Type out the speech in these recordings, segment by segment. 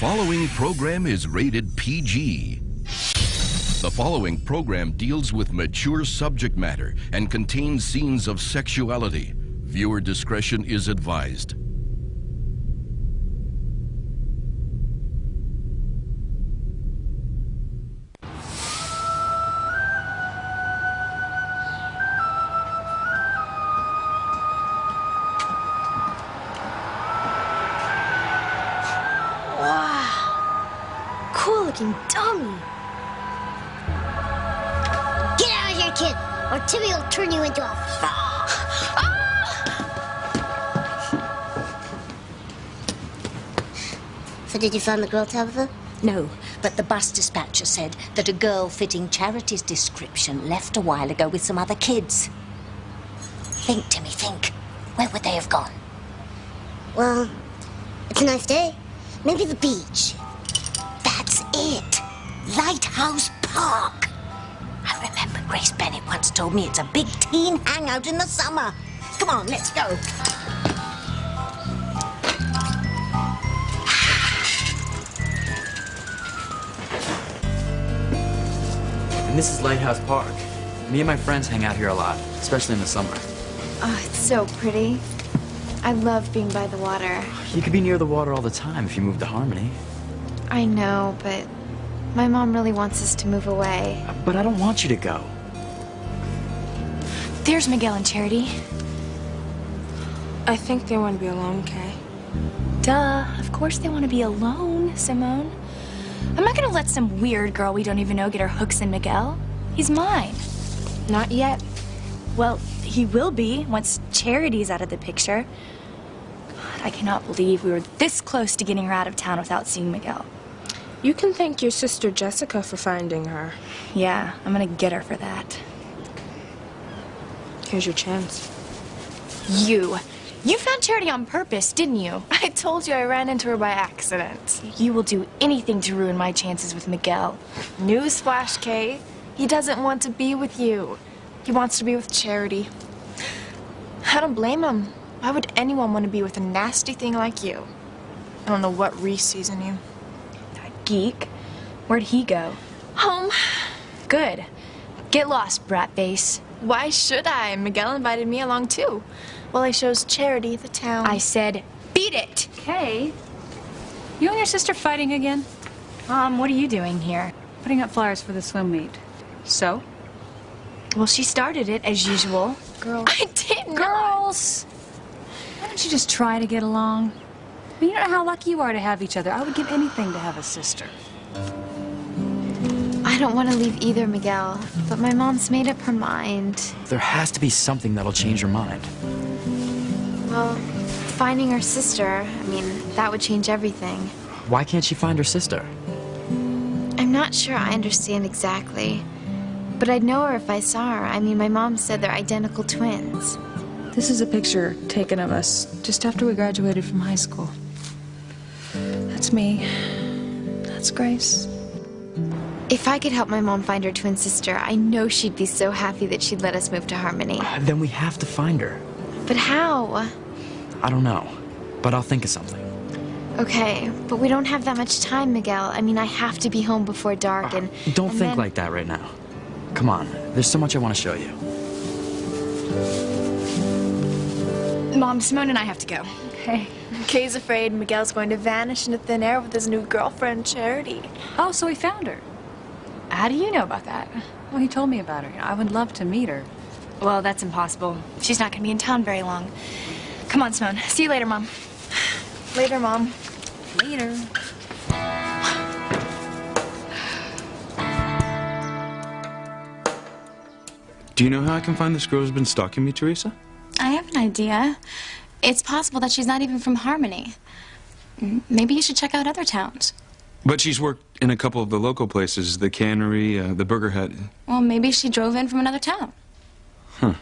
following program is rated PG. The following program deals with mature subject matter and contains scenes of sexuality. Viewer discretion is advised. Cool-looking dummy. Get out of here, kid, or Timmy will turn you into a frog. So did you find the girl, Tabitha? No, but the bus dispatcher said that a girl fitting Charity's description left a while ago with some other kids. Think, Timmy, think. Where would they have gone? Well, it's a nice day. Maybe the beach. That's it. Lighthouse Park. I remember Grace Bennett once told me it's a big teen hangout in the summer. Come on, let's go. And this is Lighthouse Park. Me and my friends hang out here a lot, especially in the summer. Oh, it's so pretty. I love being by the water. You could be near the water all the time if you moved to Harmony. I know, but my mom really wants us to move away. But I don't want you to go. There's Miguel and Charity. I think they want to be alone, Kay. Duh, of course they want to be alone, Simone. I'm not gonna let some weird girl we don't even know get her hooks in Miguel. He's mine. Not yet. Well, he will be once Charity's out of the picture. God, I cannot believe we were this close to getting her out of town without seeing Miguel. You can thank your sister Jessica for finding her. Yeah, I'm gonna get her for that. Here's your chance. You found Charity on purpose, didn't you? I told you I ran into her by accident. You will do anything to ruin my chances with Miguel. Newsflash, Kay. He doesn't want to be with you. He wants to be with Charity. I don't blame him. Why would anyone want to be with a nasty thing like you? I don't know what Reese sees in you. That geek. Where'd he go? Home. Good. Get lost, brat face. Why should I? Miguel invited me along too. Well, he shows Charity the town. I said, beat it! Kay, you and your sister fighting again? What are you doing here? Putting up flyers for the swim meet. So? Well, she started it, as usual. Girls. I didn't. Girls! Why don't you just try to get along? I mean, you know how lucky you are to have each other. I would give anything to have a sister. I don't want to leave either, Miguel, but my mom's made up her mind. There has to be something that'll change your mind. Well, finding her sister, I mean, that would change everything. Why can't she find her sister? I'm not sure I understand exactly, but I'd know her if I saw her. I mean, my mom said they're identical twins. This is a picture taken of us just after we graduated from high school. That's me. That's Grace. If I could help my mom find her twin sister, I know she'd be so happy that she'd let us move to Harmony. Then we have to find her. But how? I don't know, but I'll think of something. Okay, but we don't have that much time, Miguel. I mean, I have to be home before dark and... Don't and think then... like that right now. Come on, there's so much I want to show you. Mom, Simone and I have to go. Okay. Kay's afraid Miguel's going to vanish into thin air with his new girlfriend, Charity. Oh, so he found her. How do you know about that? Well, he told me about her. You know, I would love to meet her. Well, that's impossible. She's not going to be in town very long. Come on, Simone. See you later, Mom. Later, Mom. Later. Do you know how I can find this girl who's been stalking me, Teresa? I have an idea. It's possible that she's not even from Harmony. Maybe you should check out other towns. But she's worked in a couple of the local places, the Cannery, the Burger Hut. Well, maybe she drove in from another town. Huh.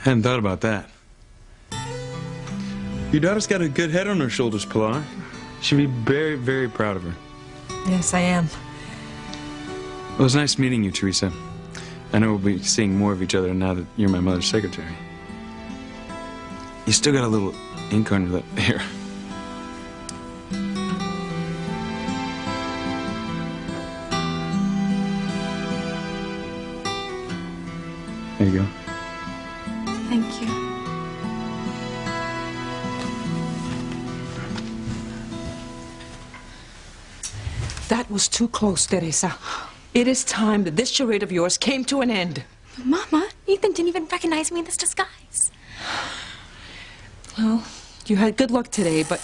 Hadn't thought about that. Your daughter's got a good head on her shoulders, Pilar. She'll be very, very proud of her. Yes, I am. Well, it was nice meeting you, Teresa. I know we'll be seeing more of each other now that you're my mother's secretary. You still got a little ink under that hair. There you go. Thank you. That was too close, Teresa. It is time that this charade of yours came to an end. Mama, Ethan didn't even recognize me in this disguise. Well, you had good luck today, but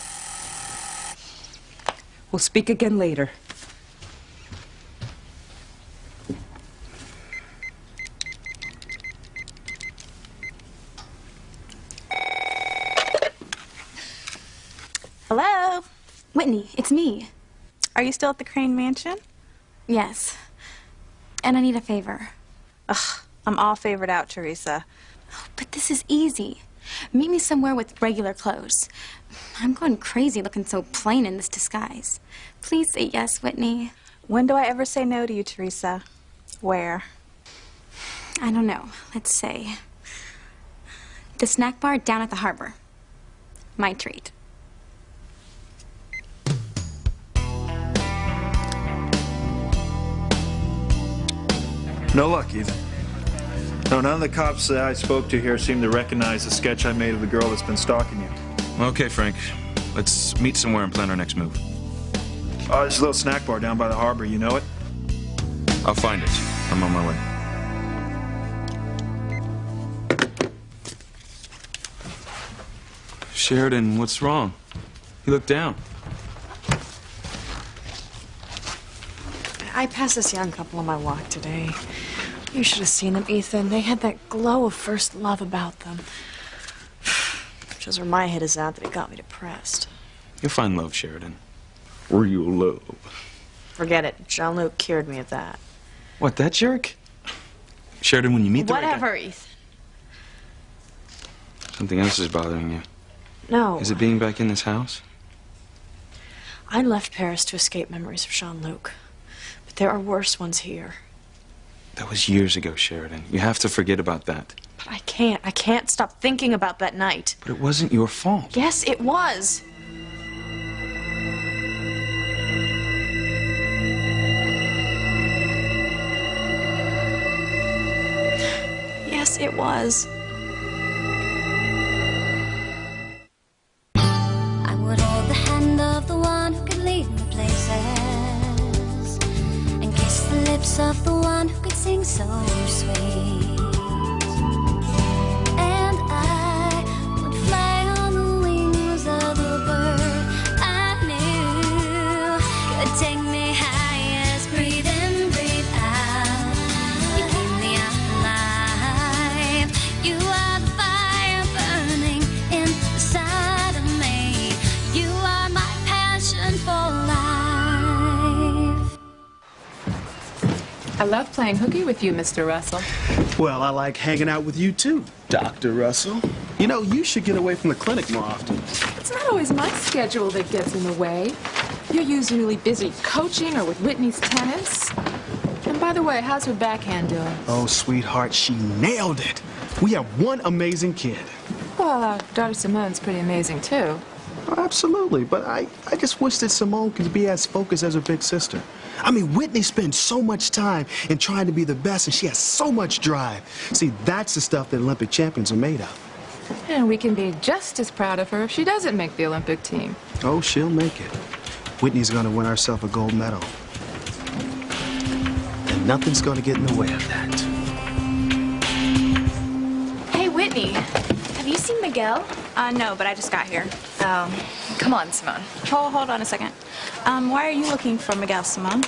we'll speak again later. Hello? Whitney, it's me. Are you still at the Crane Mansion? Yes. And I need a favor. Ugh, I'm all favored out, Teresa. Oh, but this is easy. Meet me somewhere with regular clothes. I'm going crazy looking so plain in this disguise. Please say yes, Whitney. When do I ever say no to you, Teresa? Where? I don't know. Let's say the snack bar down at the harbor. My treat. No luck, Ethan. No, none of the cops that I spoke to here seem to recognize the sketch I made of the girl that's been stalking you. Okay, Frank. Let's meet somewhere and plan our next move. There's a little snack bar down by the harbor. You know it? I'll find it. I'm on my way. Sheridan, what's wrong? You look down. I passed this young couple on my walk today. You should have seen them, Ethan. They had that glow of first love about them. Just where my head is at that it got me depressed. You'll find love, Sheridan. Real love. Forget it. Jean-Luc cured me of that. What, that jerk? Sheridan, when you meet the right guy... Whatever, Ethan. Something else is bothering you. No. Is it being back in this house? I left Paris to escape memories of Jean-Luc. But there are worse ones here. That was years ago, Sheridan. You have to forget about that. But I can't. I can't stop thinking about that night. But it wasn't your fault. Yes, it was. Yes, it was. I would hold the hand of the one who could lead me places and kiss the lips of the one who could sing so sweet. And I would fly on the wings of the bird I knew could take me highest. Breathe in, breathe out. You keep me alive. You are the fire burning inside of me. You are my passion for life. I love playing hooky with you, Mr. Russell. Well, I like hanging out with you too, Dr. Russell. You know, you should get away from the clinic more often. It's not always my schedule that gets in the way. You're usually busy coaching or with Whitney's tennis. And by the way, how's her backhand doing? Oh, sweetheart, she nailed it. We have one amazing kid. Well, our daughter Simone's pretty amazing, too. Oh, absolutely, but I just wish that Simone could be as focused as her big sister. I mean, Whitney spends so much time in trying to be the best, and she has so much drive. See, that's the stuff that Olympic champions are made of. And we can be just as proud of her if she doesn't make the Olympic team. Oh, she'll make it. Whitney's going to win herself a gold medal. And nothing's going to get in the way of that. Hey, Whitney. Have you seen Miguel? No, but I just got here. Oh, come on, Simone. Hold on a second. Why are you looking for Miguel, Simone?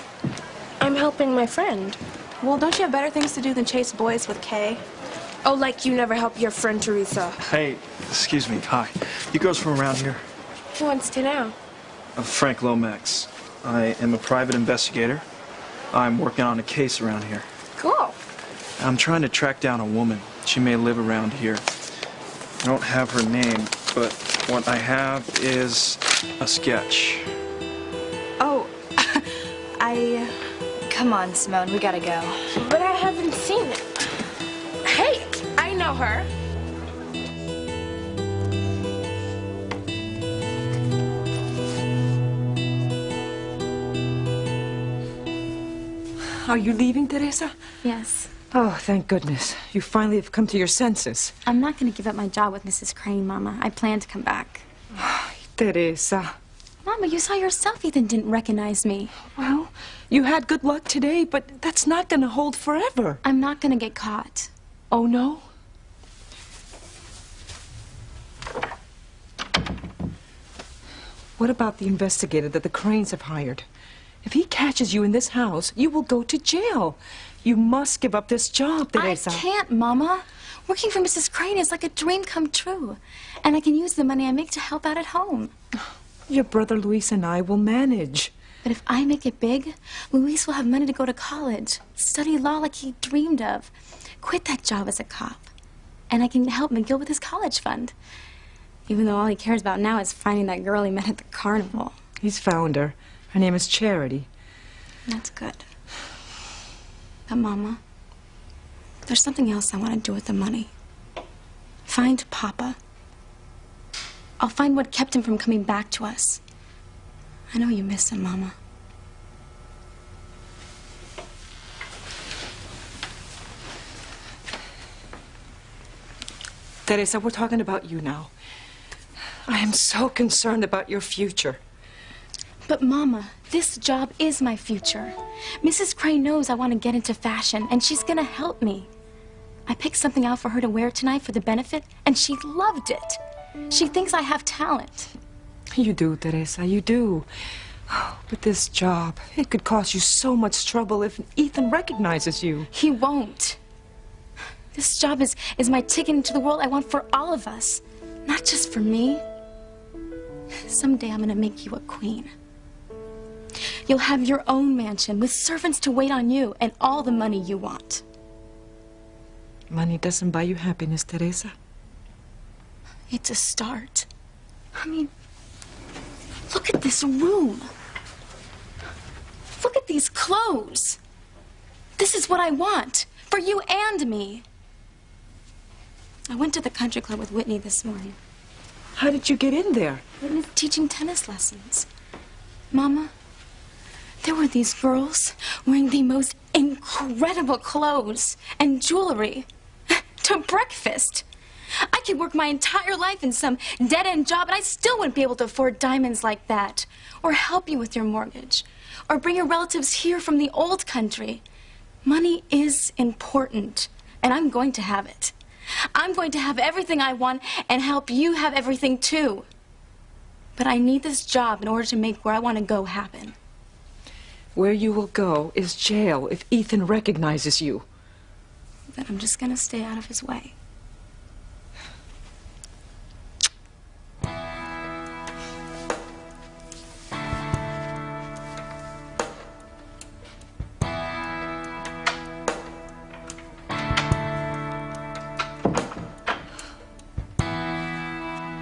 I'm helping my friend. Well, don't you have better things to do than chase boys with Kay? Oh, like you never help your friend Teresa. Hey, excuse me. Hi. You girls from around here? Who wants to know? Frank Lomax. I am a private investigator. I'm working on a case around here. Cool. I'm trying to track down a woman. She may live around here. I don't have her name, but what I have is a sketch. Oh, Come on, Simone, we gotta go. But I haven't seen it. Hey, I know her. Are you leaving, Teresa? Yes. Oh, thank goodness. You finally have come to your senses. I'm not going to give up my job with Mrs. Crane, Mama. I plan to come back. Teresa. Mama, you saw yourself Ethan didn't recognize me. Well, you had good luck today, but that's not going to hold forever. I'm not going to get caught. Oh, no? What about the investigator that the Cranes have hired? If he catches you in this house, you will go to jail. You must give up this job, Teresa. I can't, Mama. Working for Mrs. Crane is like a dream come true. And I can use the money I make to help out at home. Your brother Luis and I will manage. But if I make it big, Luis will have money to go to college, study law like he dreamed of, quit that job as a cop. And I can help McGill with his college fund. Even though all he cares about now is finding that girl he met at the carnival. He's found her. Her name is Charity. That's good. But, Mama, there's something else I want to do with the money. Find Papa. I'll find what kept him from coming back to us. I know you miss him, Mama. Teresa, we're talking about you now. I am so concerned about your future. But, Mama, this job is my future. Mrs. Crane knows I want to get into fashion, and she's going to help me. I picked something out for her to wear tonight for the benefit, and she loved it. She thinks I have talent. You do, Teresa, you do. But this job, it could cause you so much trouble if Ethan recognizes you. He won't. This job is my ticket into the world I want for all of us, not just for me. Someday I'm gonna make you a queen. You'll have your own mansion with servants to wait on you and all the money you want. Money doesn't buy you happiness, Teresa. It's a start. I mean, look at this room. Look at these clothes. This is what I want for you and me. I went to the country club with Whitney this morning. How did you get in there? Whitney's teaching tennis lessons. Mama, there were these girls wearing the most incredible clothes and jewelry to breakfast. I could work my entire life in some dead-end job and I still wouldn't be able to afford diamonds like that, or help you with your mortgage, or bring your relatives here from the old country. Money is important, and I'm going to have it. I'm going to have everything I want and help you have everything too. But I need this job in order to make where I want to go happen. Where you will go is jail if Ethan recognizes you. Then I'm just gonna stay out of his way.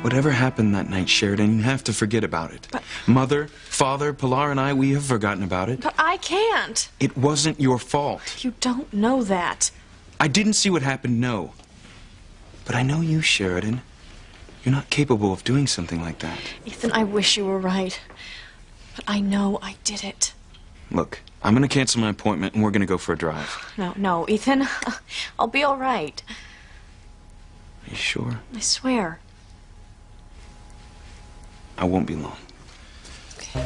Whatever happened that night, Sheridan, you have to forget about it. But Mother, Father, Pilar, and I, we have forgotten about it. But I can't. It wasn't your fault. You don't know that. I didn't see what happened, no. But I know you, Sheridan. You're not capable of doing something like that. Ethan, I wish you were right. But I know I did it. Look, I'm gonna cancel my appointment and we're gonna go for a drive. No, Ethan. I'll be all right. Are you sure? I swear. I won't be long. I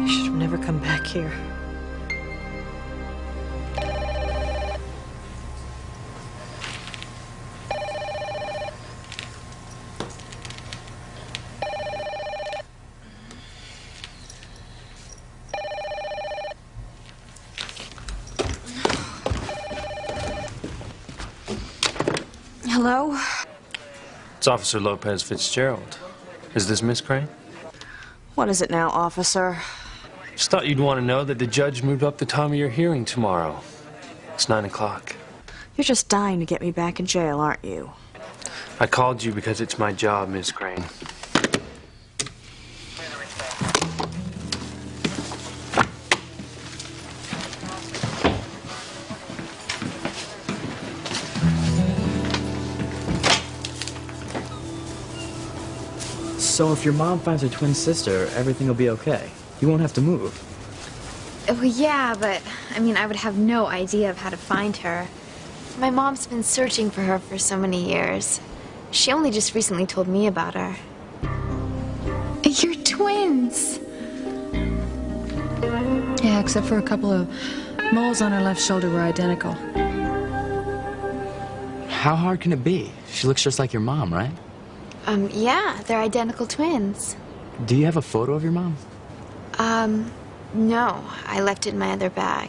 should have never come back here. Hello? It's Officer Lopez Fitzgerald. Is this Miss Crane? What is it now, officer? Just thought you'd want to know that the judge moved up the time of your hearing tomorrow. It's 9 o'clock. You're just dying to get me back in jail, aren't you? I called you because it's my job, Miss Crane. So if your mom finds her twin sister, everything will be okay. You won't have to move. Well, yeah, but, I mean, I would have no idea of how to find her. My mom's been searching for her for so many years. She only just recently told me about her. You're twins. Yeah, except for a couple of moles on her left shoulder were identical. How hard can it be? She looks just like your mom, right? Yeah, they're identical twins. Do you have a photo of your mom? No. I left it in my other bag.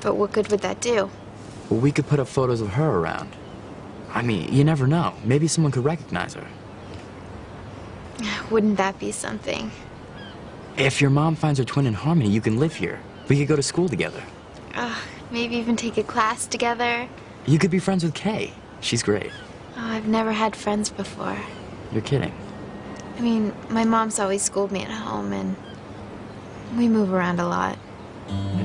But what good would that do? Well, we could put up photos of her around. I mean, you never know. Maybe someone could recognize her. Wouldn't that be something? If your mom finds her twin in Harmony, you can live here. We could go to school together. Maybe even take a class together. You could be friends with Kay. She's great. Oh, I've never had friends before. You're kidding. I mean, my mom's always schooled me at home, and we move around a lot.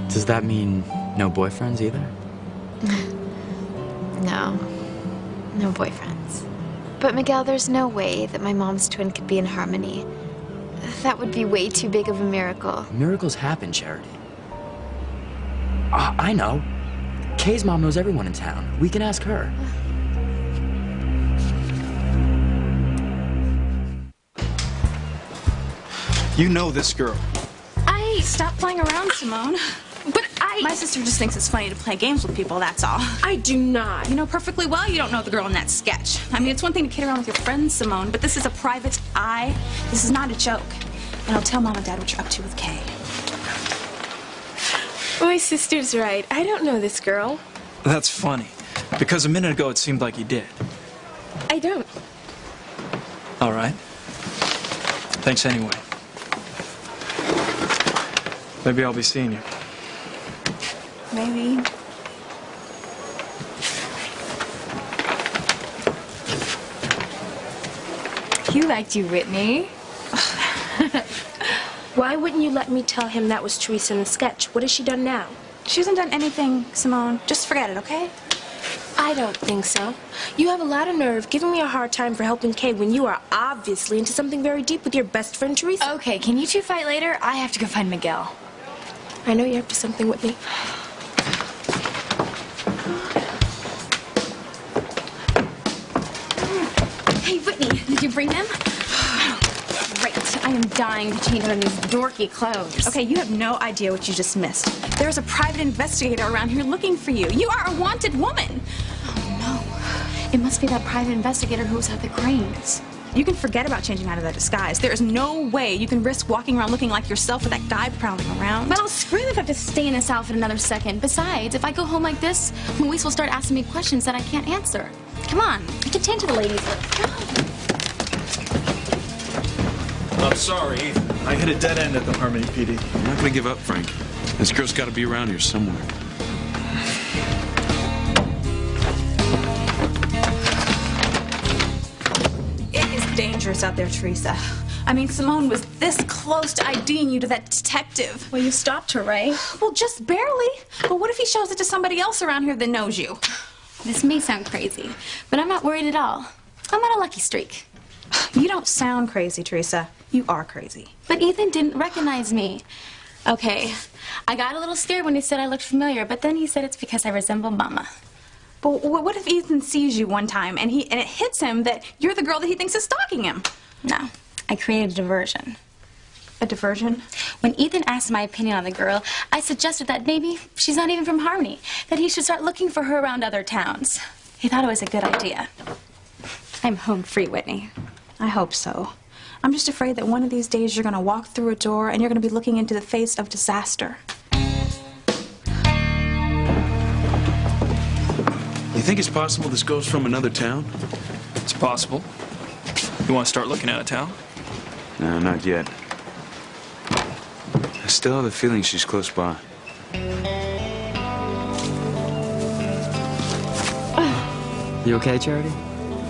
Does that mean no boyfriends either? No. No boyfriends. But Miguel, there's no way that my mom's twin could be in Harmony. That would be way too big of a miracle. Miracles happen, Charity. I know. Kay's mom knows everyone in town. We can ask her. You know this girl. Stop playing around, Simone. But My sister just thinks it's funny to play games with people, that's all. I do not. You know perfectly well you don't know the girl in that sketch. I mean, it's one thing to kid around with your friends, Simone, but this is a private eye. This is not a joke. And I'll tell Mom and Dad what you're up to with Kay. My sister's right. I don't know this girl. That's funny, because a minute ago it seemed like you did. I don't. All right. Thanks anyway. Maybe I'll be seeing you. Maybe. He liked you, Whitney. Why wouldn't you let me tell him that was Teresa in the sketch? What has she done now? She hasn't done anything, Simone. Just forget it, okay? I don't think so. You have a lot of nerve giving me a hard time for helping Kay when you are obviously into something very deep with your best friend Teresa. Okay, can you two fight later? I have to go find Miguel. I know you're up to something with me. Hey, Whitney, did you bring them? Great. I am dying to change out of these dorky clothes. Okay, you have no idea what you just missed. There's a private investigator around here looking for you. You are a wanted woman. Oh, no. It must be that private investigator who was at the Cranes. You can forget about changing out of that disguise. There is no way you can risk walking around looking like yourself with that guy prowling around. But I'll scream if I have to stay in this outfit another second. Besides, if I go home like this, Luis will start asking me questions that I can't answer. Come on, I can tend to the ladies. Go. I'm sorry. I hit a dead end at the Harmony PD. I'm not gonna give up, Frank. This girl's gotta be around here somewhere. It is dangerous out there, Teresa. I mean, Simone was this close to IDing you to that detective. Well, you stopped her, right? Well, just barely. But what if he shows it to somebody else around here that knows you? This may sound crazy, but I'm not worried at all. I'm on a lucky streak. You don't sound crazy, Teresa. You are crazy. But Ethan didn't recognize me. Okay, I got a little scared when he said I looked familiar, but then he said it's because I resemble Mama. But what if Ethan sees you one time and it hits him that you're the girl that he thinks is stalking him? No, I created a diversion. A diversion? When Ethan asked my opinion on the girl, I suggested that maybe she's not even from Harmony, that he should start looking for her around other towns. He thought it was a good idea. I'm home free, Whitney. I hope so. I'm just afraid that one of these days you're going to walk through a door and you're going to be looking into the face of disaster. You think it's possible this girl's from another town? It's possible. You want to start looking out of town? No, not yet. I still have a feeling she's close by. You okay, Charity?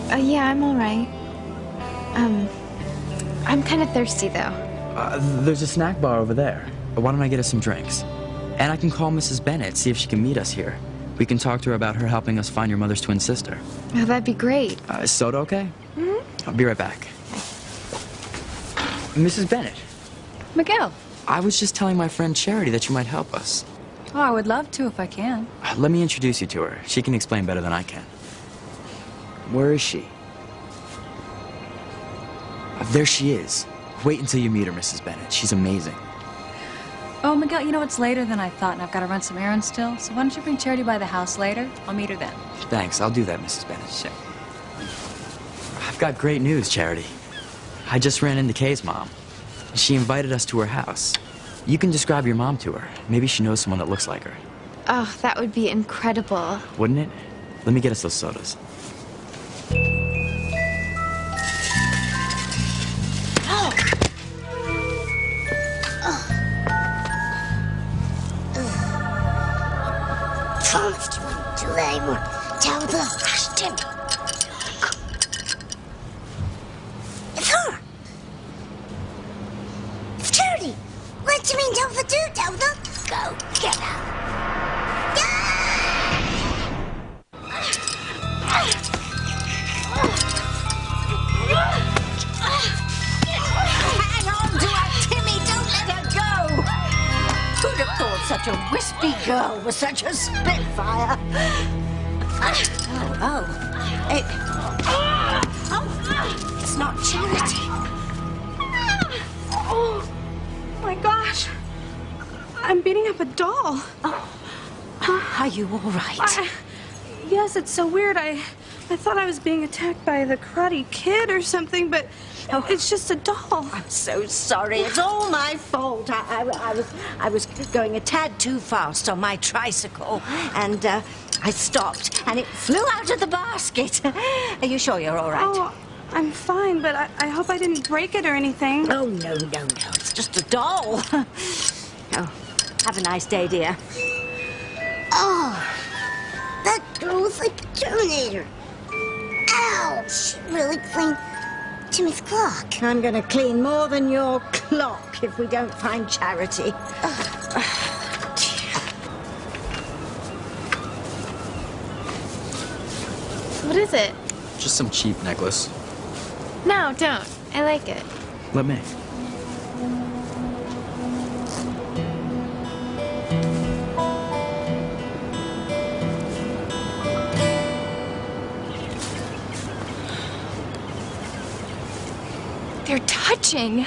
Yeah, I'm all right. I'm kind of thirsty, though. There's a snack bar over there. Why don't I get us some drinks? And I can call Mrs. Bennett, see if she can meet us here. We can talk to her about her helping us find your mother's twin sister. Oh, that'd be great. Is soda okay? Mm-hmm. I'll be right back. Mrs. Bennett, Miguel. I was just telling my friend Charity that you might help us. Oh, I would love to if I can. Let me introduce you to her. She can explain better than I can. Where is she? There she is. Wait until you meet her, Mrs. Bennett. She's amazing. Oh, Miguel, you know it's later than I thought, and I've got to run some errands still. So why don't you bring Charity by the house later? I'll meet her then. Thanks. I'll do that, Mrs. Bennett. Sure. I've got great news, Charity. I just ran into Kay's mom. She invited us to her house. You can describe your mom to her. Maybe she knows someone that looks like her. Oh, that would be incredible. Wouldn't it? Let me get us those sodas. Promised you wouldn't do that anymore. Tell them. Hush, Tim. It's her. It's Charity. What do you mean, Delta, do, Delta? Go, get her. Hang on to her, Timmy. Don't let her go. Who'd have thought such a wispy girl was such a spitfire? It's not Charity. Oh, my gosh. I'm beating up a doll. Are you all right? Yes, it's so weird. I thought I was being attacked by the Karate Kid or something, but it's just a doll. I'm so sorry. It's all my fault. I was going a tad too fast on my tricycle, and I stopped, and it flew out of the basket. Are you sure you're all right? Oh, I'm fine, but I hope I didn't break it or anything. Oh, no. It's just a doll. Oh, have a nice day, dear. Oh, that girl was like a Terminator. Ow, she really cleaned Timmy's clock. I'm going to clean more than your clock if we don't find Charity. What is it? Just some cheap necklace. No, don't. I like it. Let me. They're touching.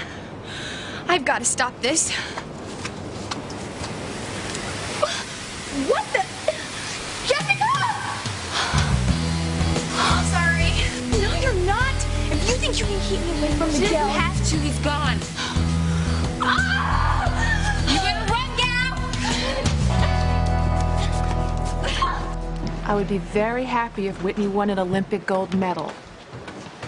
I've got to stop this. What the? Jessica! Oh, sorry. No, you're not. If you think you can keep me away from Miguel... She doesn't have to. He's gone. You better run, gal! I would be very happy if Whitney won an Olympic gold medal.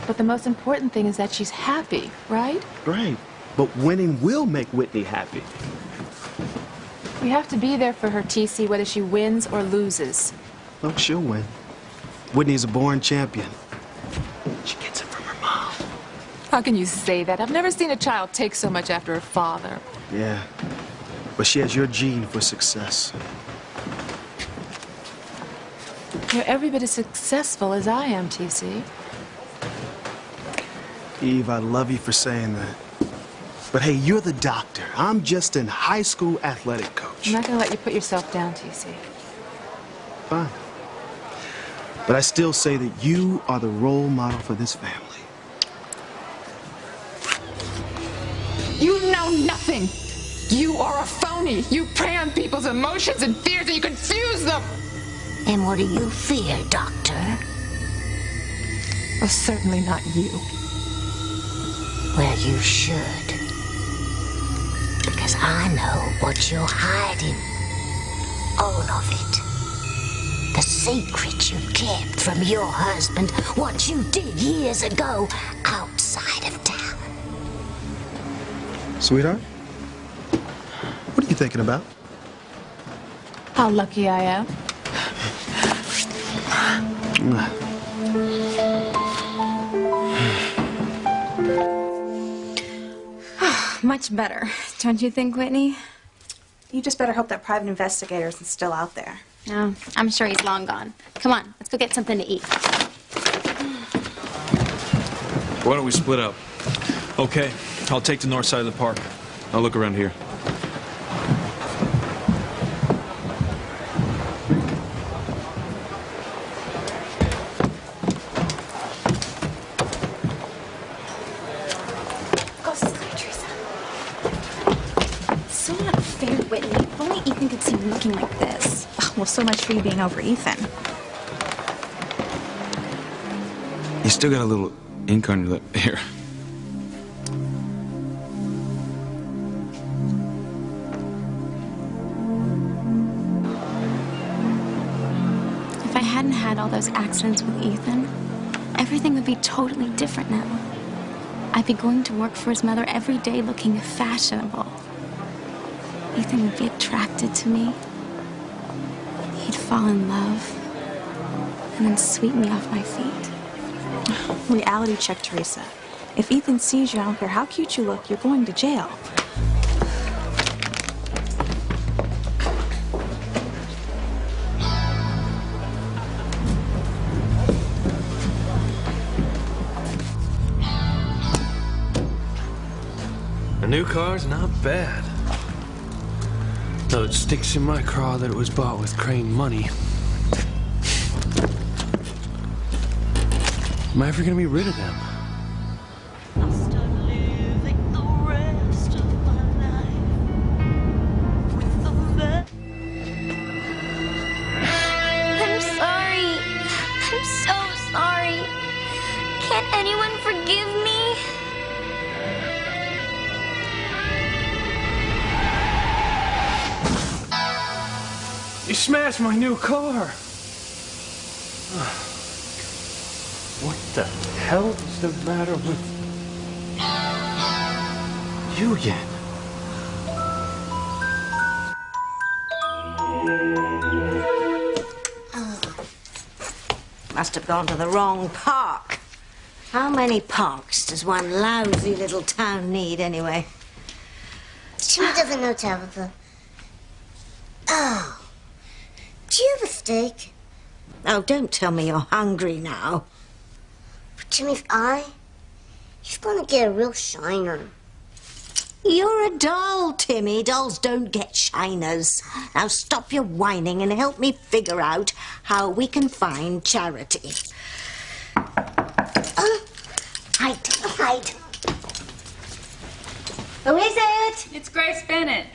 But the most important thing is that she's happy, right? Right. But winning will make Whitney happy. We have to be there for her, TC, whether she wins or loses. Oh, she'll win. Whitney's a born champion. She gets it from her mom. How can you say that? I've never seen a child take so much after her father. Yeah. But she has your gene for success. You're every bit as successful as I am, TC. Eve, I love you for saying that. But hey, you're the doctor. I'm just an high school athletic coach. I'm not going to let you put yourself down, TC. Fine. But I still say that you are the role model for this family. You know nothing. You are a phony. You prey on people's emotions and fears and you confuse them. And what do you fear, Doctor? Well, certainly not you. Well, you should. Because I know what you're hiding. All of it. The secret you kept from your husband, what you did years ago outside of town. Sweetheart? What are you thinking about? How lucky I am. Much better, don't you think, Whitney? You just better hope that private investigator isn't still out there. No, I'm sure he's long gone. Come on, let's go get something to eat. Why don't we split up? Okay. I'll take the north side of the park. I'll look around here. Go, Teresa. So not fair, Whitney. If only Ethan could see me looking like this. Oh, well, so much for you being over Ethan. You still got a little ink on your lip. Here. If I hadn't had all those accidents with Ethan, everything would be totally different now. I'd be going to work for his mother every day looking fashionable. Ethan would be attracted to me. He'd fall in love and then sweep me off my feet. Reality check, Teresa. If Ethan sees you, I don't care how cute you look, you're going to jail. A new car's not bad. Though it sticks in my craw that it was bought with Crane money. Am I ever gonna be rid of them? I'm sorry. I'm so sorry. Can't anyone forgive me? You smashed my new car! What the hell is the matter with you again? Must have gone to the wrong park. How many parks does one lousy little town need, anyway? Timmy doesn't know, Tabitha. Oh. Do you have a steak? Oh, don't tell me you're hungry now. For Timmy's eye? He's gonna get a real shiner. You're a doll, Timmy. Dolls don't get shiners. Now stop your whining and help me figure out how we can find Charity. Hide. Who is it? It's Grace Bennett.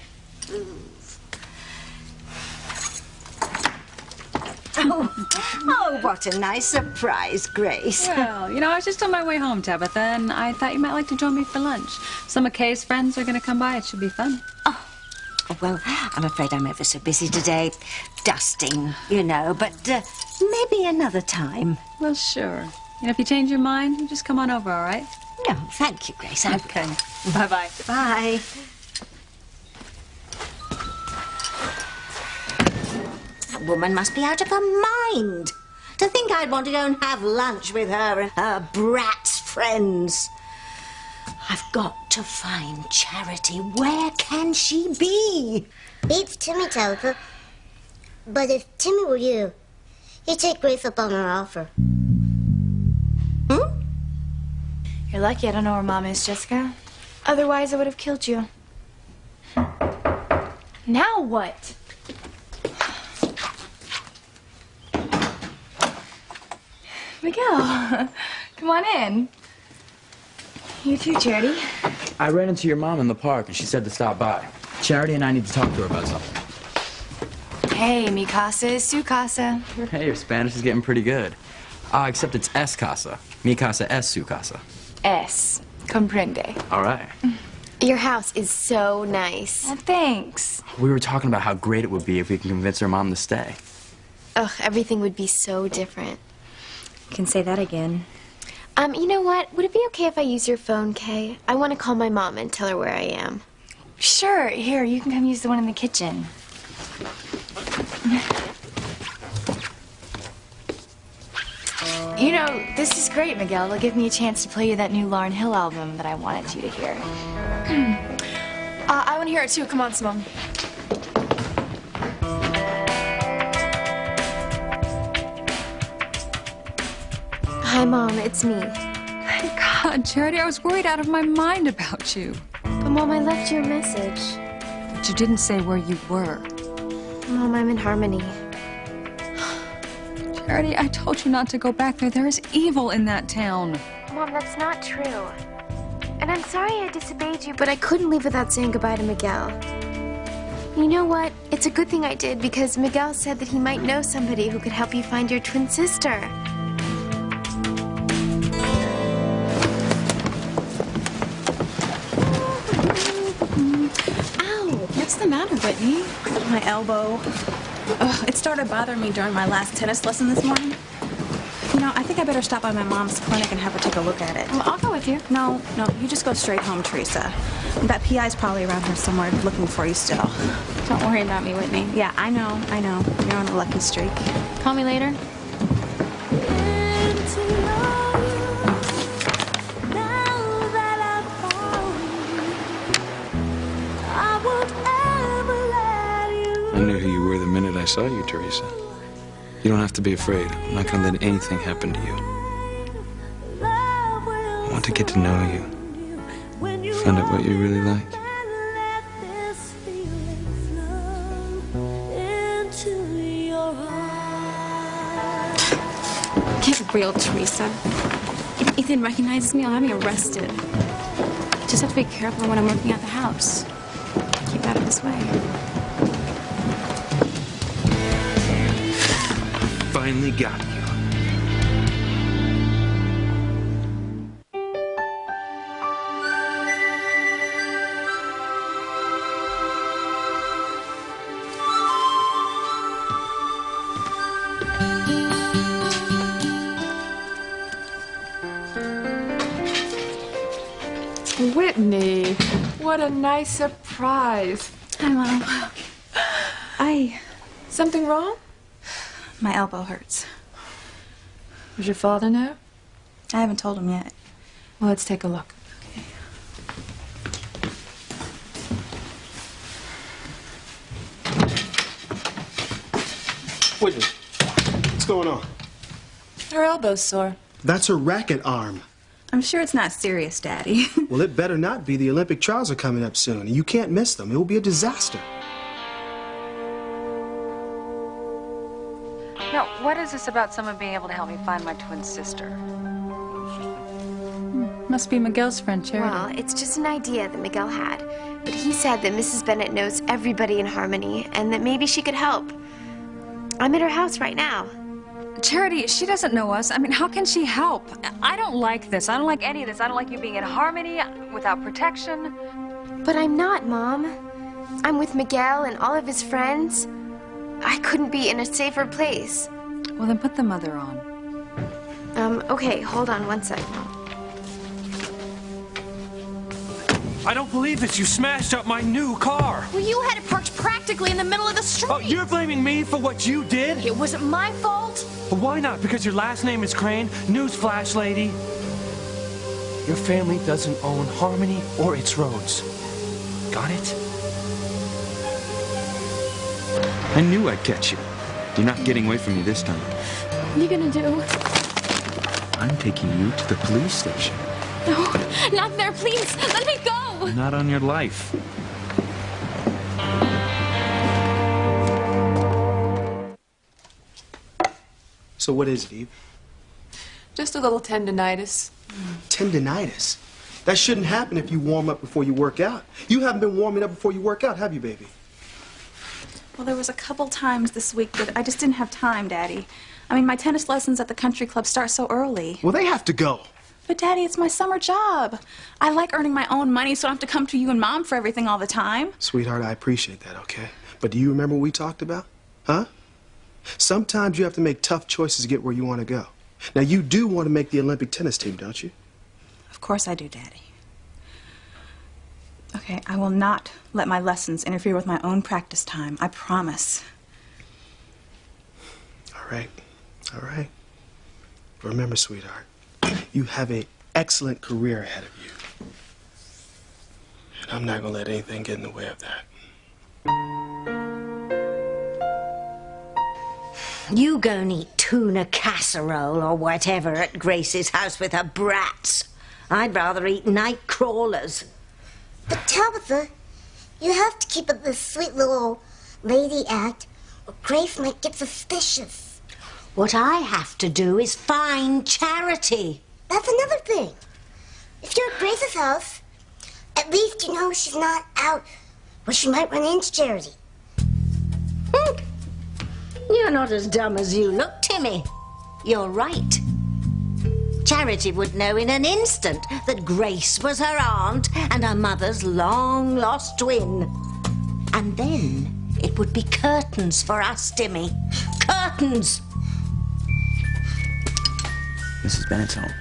Oh, what a nice surprise, Grace. Well, you know, I was just on my way home, Tabitha, and I thought you might like to join me for lunch. Some of Kay's friends are going to come by. It should be fun. Oh, well, I'm afraid I'm ever so busy today. Dusting, you know, but maybe another time. Well, sure. And if you change your mind, you just come on over, all right? No, thank you, Grace. Okay. Bye-bye. Bye. That woman must be out of her mind. To think I'd want to go and have lunch with her and her brat's friends. I've got to find Charity. Where can she be? Beats Timmy, Tabitha. But if Timmy were you, he'd take Grace up on her offer. You're lucky I don't know where Mom is, Jessica. Otherwise, I would have killed you. Now what? Miguel, come on in. You too, Charity. I ran into your mom in the park, and she said to stop by. Charity and I need to talk to her about something. Hey, mi casa is su casa. Hey, your Spanish is getting pretty good. Except it's es casa. Mi casa es su casa. Es. Comprende. All right. Your house is so nice. Oh, thanks. We were talking about how great it would be if we can convince her mom to stay. Ugh, everything would be so different. You can say that again. You know what? Would it be okay if I use your phone, Kay? I want to call my mom and tell her where I am. Sure. Here, you can come use the one in the kitchen. You know, this is great, Miguel. It'll give me a chance to play you that new Lauryn Hill album that I wanted you to hear. I want to hear it too. Come on, Simone. Hi, Mom. It's me. Thank God. God, Charity, I was worried out of my mind about you. But, Mom, I left you a message. But you didn't say where you were. Mom, I'm in Harmony. Charity, I told you not to go back there. There is evil in that town. Mom, that's not true. And I'm sorry I disobeyed you, but I couldn't leave without saying goodbye to Miguel. You know what? It's a good thing I did because Miguel said that he might know somebody who could help you find your twin sister. What's the matter, Whitney? My elbow. Ugh, it started bothering me during my last tennis lesson this morning. You know, I think I better stop by my mom's clinic and have her take a look at it. Well, I'll go with you. No, you just go straight home, Teresa. That PI's probably around here somewhere looking for you still. Don't worry about me, Whitney. Yeah, I know. You're on a lucky streak. Call me later. I knew who you were the minute I saw you, Teresa. You don't have to be afraid. I'm not going to let anything happen to you. I want to get to know you. Find out what you really like. Get real, Teresa. If Ethan recognizes me, I'll have me arrested. Just have to be careful when I'm working at the house. Keep out of his way. Finally got you. Whitney, what a nice surprise. Hi, Mom. Something wrong? My elbow hurts. Does your father know? I haven't told him yet. Well, let's take a look. Whitney, what's going on? Her elbow's sore. That's her racket arm. I'm sure it's not serious, Daddy. Well, it better not be. The Olympic trials are coming up soon, and you can't miss them. It will be a disaster. Now, what is this about someone being able to help me find my twin sister? Must be Miguel's friend, Charity. Well, it's just an idea that Miguel had. But he said that Mrs. Bennett knows everybody in Harmony and that maybe she could help. I'm at her house right now. Charity, she doesn't know us. I mean, how can she help? I don't like this. I don't like any of this. I don't like you being in Harmony without protection. But I'm not, Mom. I'm with Miguel and all of his friends. I couldn't be in a safer place. Well, then put the mother on. Okay, hold on one sec. I don't believe this. You smashed up my new car. Well, you had it parked practically in the middle of the street. Oh, you're blaming me for what you did? It wasn't my fault. Well, why not? Because your last name is Crane? Newsflash, lady. Your family doesn't own Harmony or its roads. Got it? I knew I'd catch you. You're not getting away from me this time. What are you gonna do? I'm taking you to the police station. No, not there, please. Let me go. Not on your life. So what is it, Eve? Just a little tendinitis. Tendinitis? That shouldn't happen if you warm up before you work out. You haven't been warming up before you work out, have you, baby? Well, there was a couple times this week that I just didn't have time, Daddy. I mean, my tennis lessons at the country club start so early. Well, they have to go. But, Daddy, it's my summer job. I like earning my own money, so I don't have to come to you and Mom for everything all the time. Sweetheart, I appreciate that, okay? But do you remember what we talked about? Huh? Sometimes you have to make tough choices to get where you want to go. Now, you do want to make the Olympic tennis team, don't you? Of course I do, Daddy. Okay, I will not let my lessons interfere with my own practice time. I promise. All right. All right. Remember, sweetheart, you have an excellent career ahead of you. And I'm not going to let anything get in the way of that. You go and eat tuna casserole or whatever at Grace's house with her brats. I'd rather eat night crawlers. But Tabitha, you have to keep up this sweet little lady act, or Grace might get suspicious. What I have to do is find Charity. That's another thing. If you're at Grace's house, at least you know she's not out where she might run into Charity. You're not as dumb as you look, Timmy. You're right. Charity would know in an instant that Grace was her aunt and her mother's long-lost twin. And then it would be curtains for us, Timmy. Curtains! Mrs. Bennett's home.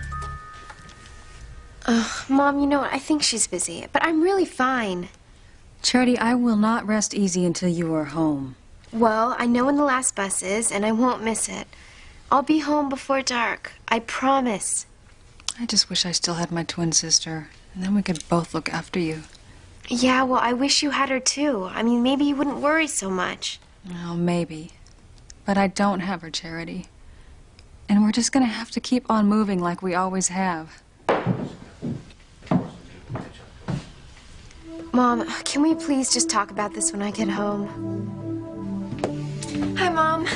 Mom, you know what? I think she's busy, but I'm really fine. Charity, I will not rest easy until you are home. Well, I know when the last bus is, and I won't miss it. I'll be home before dark. I promise. I just wish I still had my twin sister, and then we could both look after you. Yeah, well, I wish you had her too. I mean, maybe you wouldn't worry so much. Well, maybe. But I don't have her, Charity. And we're just gonna have to keep on moving like we always have. Mom, can we please just talk about this when I get home? Hi, Mom.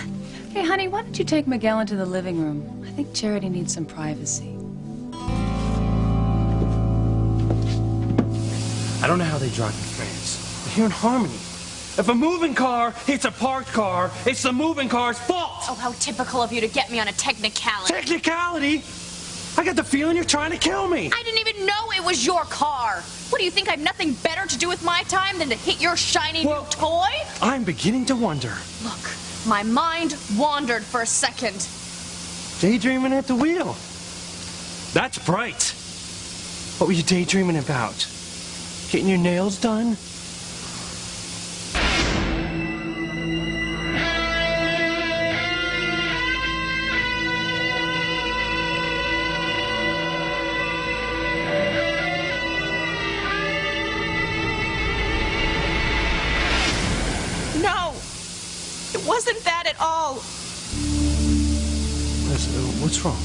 Hey, honey, why don't you take Miguel into the living room? I think Charity needs some privacy. I don't know how they drive in France, but here in Harmony, if a moving car hits a parked car, it's the moving car's fault. Oh, how typical of you to get me on a technicality. Technicality? I got the feeling you're trying to kill me. I didn't even know it was your car. What, do you think I have nothing better to do with my time than to hit your shiny new toy? I'm beginning to wonder. Look, my mind wandered for a second. Daydreaming at the wheel. That's bright. What were you daydreaming about? Getting your nails done? No, it wasn't that at all. What's wrong?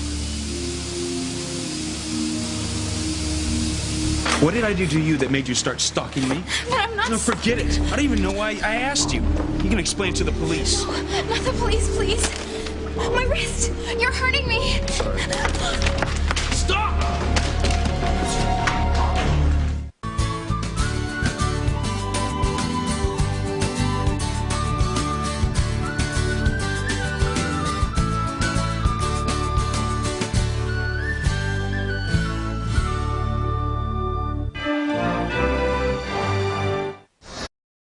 What did I do to you that made you start stalking me? But I'm not. No, forget it. I don't even know why I asked you. You can explain it to the police. Not the police, please. My wrist. You're hurting me.